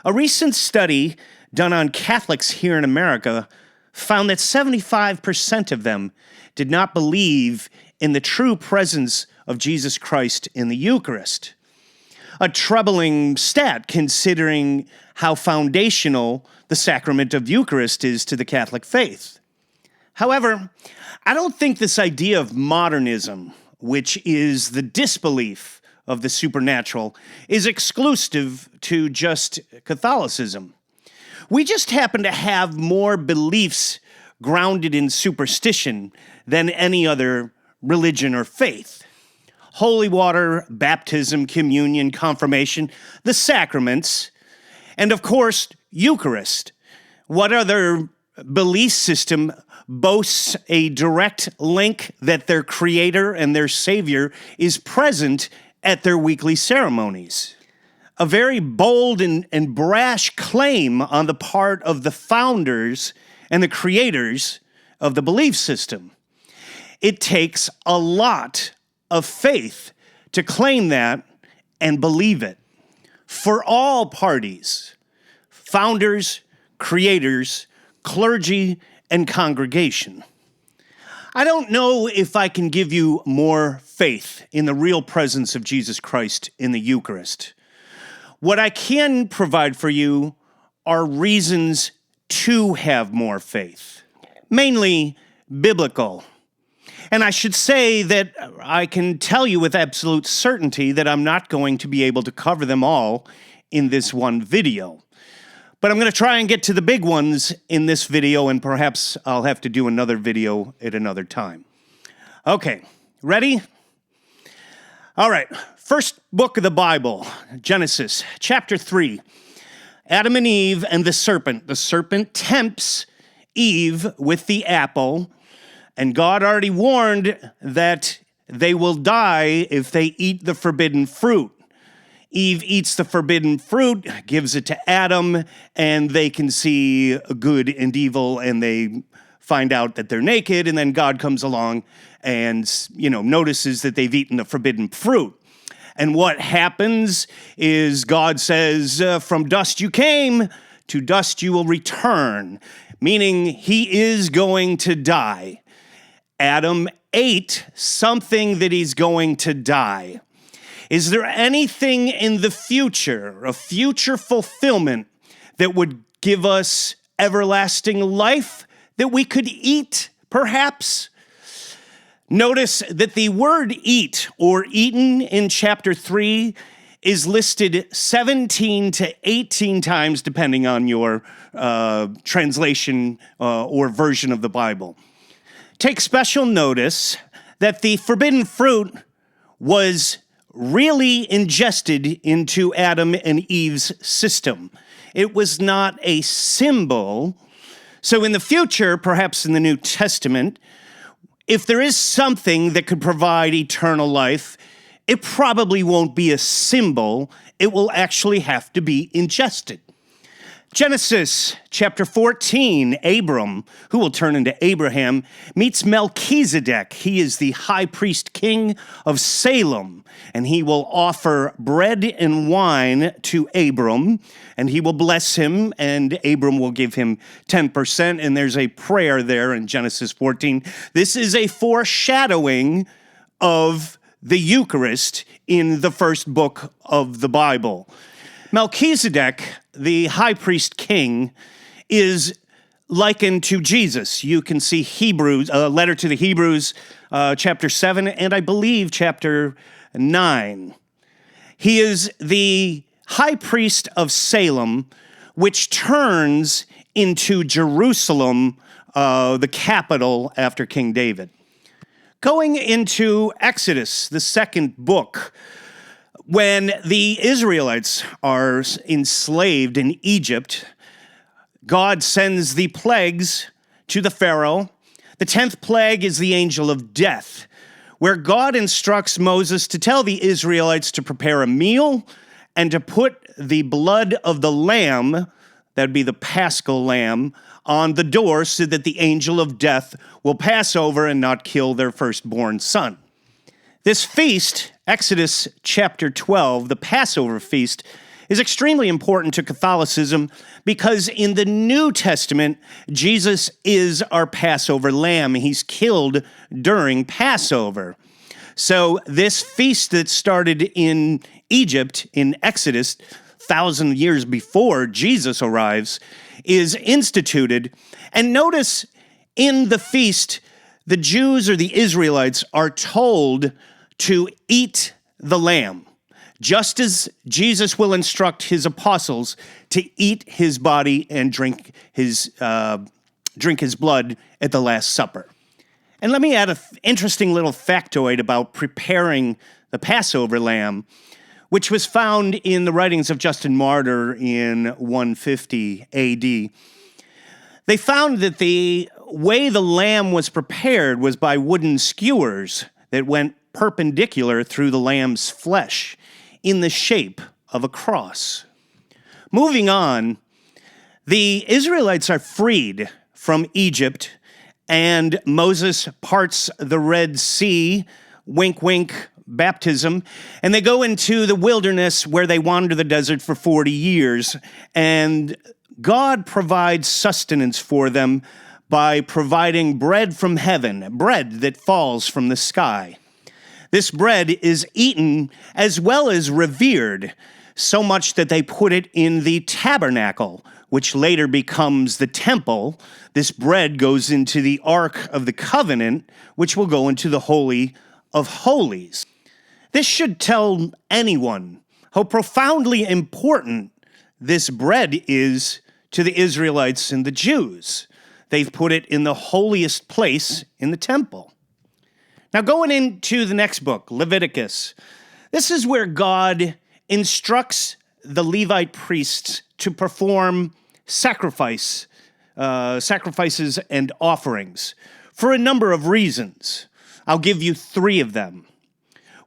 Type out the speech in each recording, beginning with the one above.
A recent study done on Catholics here in America found that 75% of them did not believe in the true presence of Jesus Christ in the Eucharist. A troubling stat considering how foundational the sacrament of Eucharist is to the Catholic faith. However, I don't think this idea of modernism, which is the disbelief of the supernatural, is exclusive to just Catholicism. We just happen to have more beliefs grounded in superstition than any other religion or faith. Holy water, baptism, communion, confirmation, the sacraments, and of course, Eucharist. What other belief system boasts a direct link that their creator and their savior is present at their weekly ceremonies? A very bold and brash claim on the part of the founders and the creators of the belief system. It takes a lot of faith to claim that and believe it. For all parties, founders, creators, clergy, and congregation. I don't know if I can give you more faith in the real presence of Jesus Christ in the Eucharist. What I can provide for you are reasons to have more faith, mainly biblical. And I should say that I can tell you with absolute certainty that I'm not going to be able to cover them all in this one video. But I'm going to try and get to the big ones in this video, and perhaps I'll have to do another video at another time. Okay, ready? All right, first book of the Bible, Genesis, chapter 3. Adam and Eve and the serpent. The serpent tempts Eve with the apple, and God already warned that they will die if they eat the forbidden fruit. Eve eats the forbidden fruit, gives it to Adam, and they can see good and evil, and they find out that they're naked, and then God comes along and, notices that they've eaten the forbidden fruit. And what happens is God says, from dust you came, to dust you will return, meaning he is going to die. Adam ate something that he's going to die. Is there anything in the future, a future fulfillment, that would give us everlasting life that we could eat, perhaps? Notice that the word eat or eaten in chapter 3 is listed 17 to 18 times, depending on your translation or version of the Bible. Take special notice that the forbidden fruit was really ingested into Adam and Eve's system. It was not a symbol. So in the future, perhaps in the New Testament, if there is something that could provide eternal life, it probably won't be a symbol. It will actually have to be ingested. Genesis chapter 14, Abram, who will turn into Abraham, meets Melchizedek. He is the high priest king of Salem, and he will offer bread and wine to Abram, and he will bless him, and Abram will give him 10%, and there's a prayer there in Genesis 14. This is a foreshadowing of the Eucharist in the first book of the Bible. Melchizedek, the high priest king, is likened to Jesus. You can see Hebrews, a letter to the Hebrews, chapter 7, and I believe chapter 9. He is the high priest of Salem, which turns into Jerusalem, the capital after King David. Going into Exodus, the second book, when the Israelites are enslaved in Egypt, God sends the plagues to the Pharaoh. The 10th plague is the angel of death, where God instructs Moses to tell the Israelites to prepare a meal and to put the blood of the lamb, that would be the Paschal lamb, on the door so that the angel of death will pass over and not kill their firstborn son. This feast, Exodus chapter 12, the Passover feast, is extremely important to Catholicism because in the New Testament, Jesus is our Passover lamb. He's killed during Passover. So this feast that started in Egypt, in Exodus, 1,000 years before Jesus arrives, is instituted. And notice in the feast, the Jews or the Israelites are told to eat the lamb, just as Jesus will instruct his apostles to eat his body and drink his blood at the Last Supper. And let me add an interesting little factoid about preparing the Passover lamb, which was found in the writings of Justin Martyr in 150 AD. They found that the way the lamb was prepared was by wooden skewers that went perpendicular through the lamb's flesh in the shape of a cross. Moving on, the Israelites are freed from Egypt, and Moses parts the Red Sea, wink, wink, baptism, and they go into the wilderness where they wander the desert for 40 years, and God provides sustenance for them by providing bread from heaven, bread that falls from the sky. This bread is eaten as well as revered, so much that they put it in the tabernacle, which later becomes the temple. This bread goes into the Ark of the Covenant, which will go into the Holy of Holies. This should tell anyone how profoundly important this bread is to the Israelites and the Jews. They've put it in the holiest place in the temple. Now, going into the next book, Leviticus, this is where God instructs the Levite priests to perform sacrifices and offerings for a number of reasons. I'll give you 3 of them.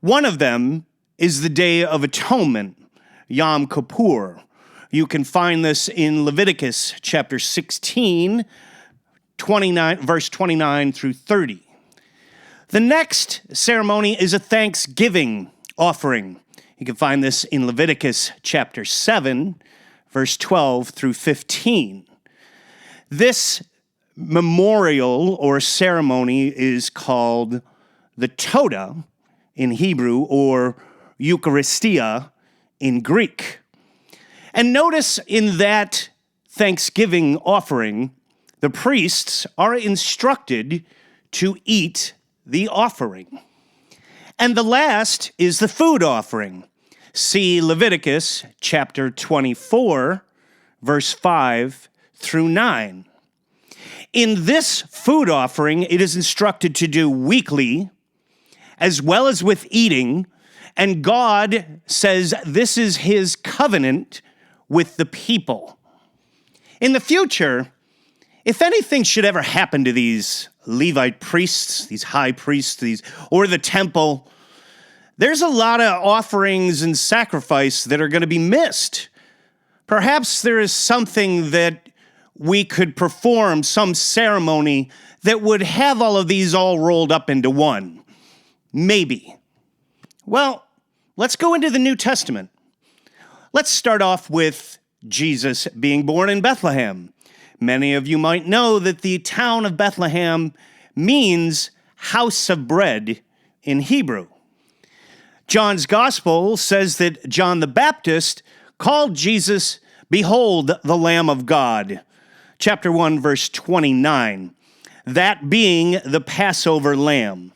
One of them is the Day of Atonement, Yom Kippur. You can find this in Leviticus chapter 16, verse 29 through 30. The next ceremony is a thanksgiving offering. You can find this in Leviticus chapter 7, verse 12 through 15. This memorial or ceremony is called the Todah in Hebrew or Eucharistia in Greek. And notice in that thanksgiving offering, the priests are instructed to eat the offering. And the last is the food offering. See Leviticus chapter 24, verse 5 through 9. In this food offering, it is instructed to do weekly, as well as with eating, and God says this is his covenant with the people. In the future, if anything should ever happen to these Levite priests, these high priests, or the temple, there's a lot of offerings and sacrifice that are going to be missed. Perhaps there is something that we could perform, some ceremony that would have all of these all rolled up into one. Maybe. Well, let's go into the New Testament. Let's start off with Jesus being born in Bethlehem. Many of you might know that the town of Bethlehem means house of bread in Hebrew. John's gospel says that John the Baptist called Jesus, "Behold the Lamb of God." Chapter 1, verse 29. That being the Passover lamb.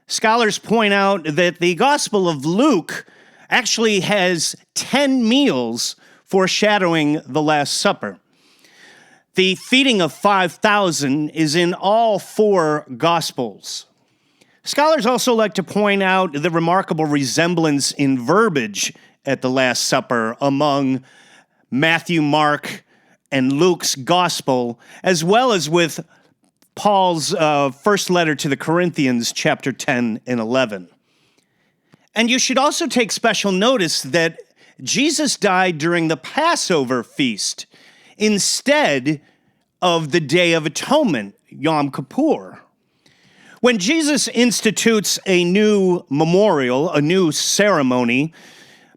Scholars point out that the Gospel of Luke actually has 10 meals foreshadowing the Last Supper. The feeding of 5,000 is in all 4 Gospels. Scholars also like to point out the remarkable resemblance in verbiage at the Last Supper among Matthew, Mark, and Luke's Gospel, as well as with Paul's first letter to the Corinthians, chapter 10 and 11. And you should also take special notice that Jesus died during the Passover feast instead of the Day of Atonement, Yom Kippur. When Jesus institutes a new memorial, a new ceremony,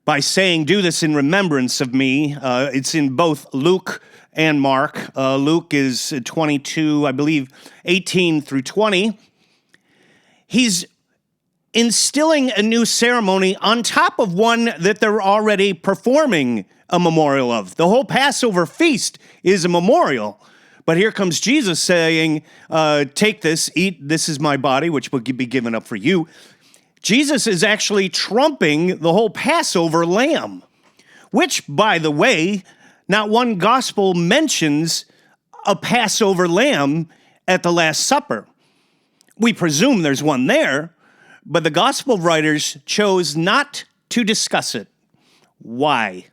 by saying, "Do this in remembrance of me." It's in both Luke and Mark. Luke is 22, I believe, 18 through 20. He's instilling a new ceremony on top of one that they're already performing a memorial of. The whole Passover feast is a memorial. But here comes Jesus saying, take this, eat, this is my body, which will be given up for you. Jesus is actually trumping the whole Passover lamb, which, by the way, not one gospel mentions a Passover lamb at the Last Supper. We presume there's one there, but the gospel writers chose not to discuss it. Why?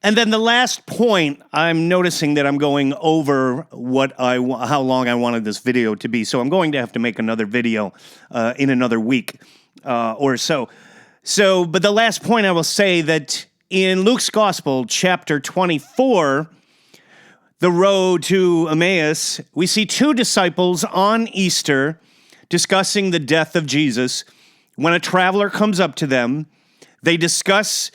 And then the last point, I'm noticing that I'm going over how long I wanted this video to be, so I'm going to have to make another video in another week or so. But the last point I will say that in Luke's Gospel, chapter 24, the road to Emmaus, we see two disciples on Easter discussing the death of Jesus. When a traveler comes up to them, they discuss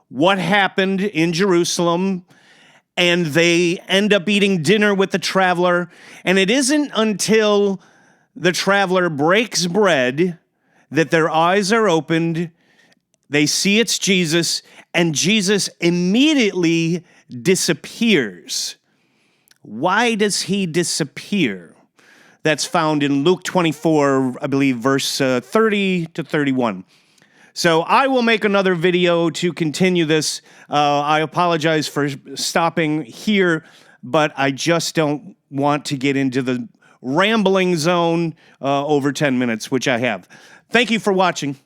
what happened in Jerusalem, and they end up eating dinner with the traveler. And it isn't until the traveler breaks bread that their eyes are opened, they see it's Jesus, and Jesus immediately disappears. Why does he disappear? That's found in Luke 24, I believe, verse 30 to 31. So I will make another video to continue this. I apologize for stopping here, but I just don't want to get into the rambling zone over 10 minutes, which I have. Thank you for watching.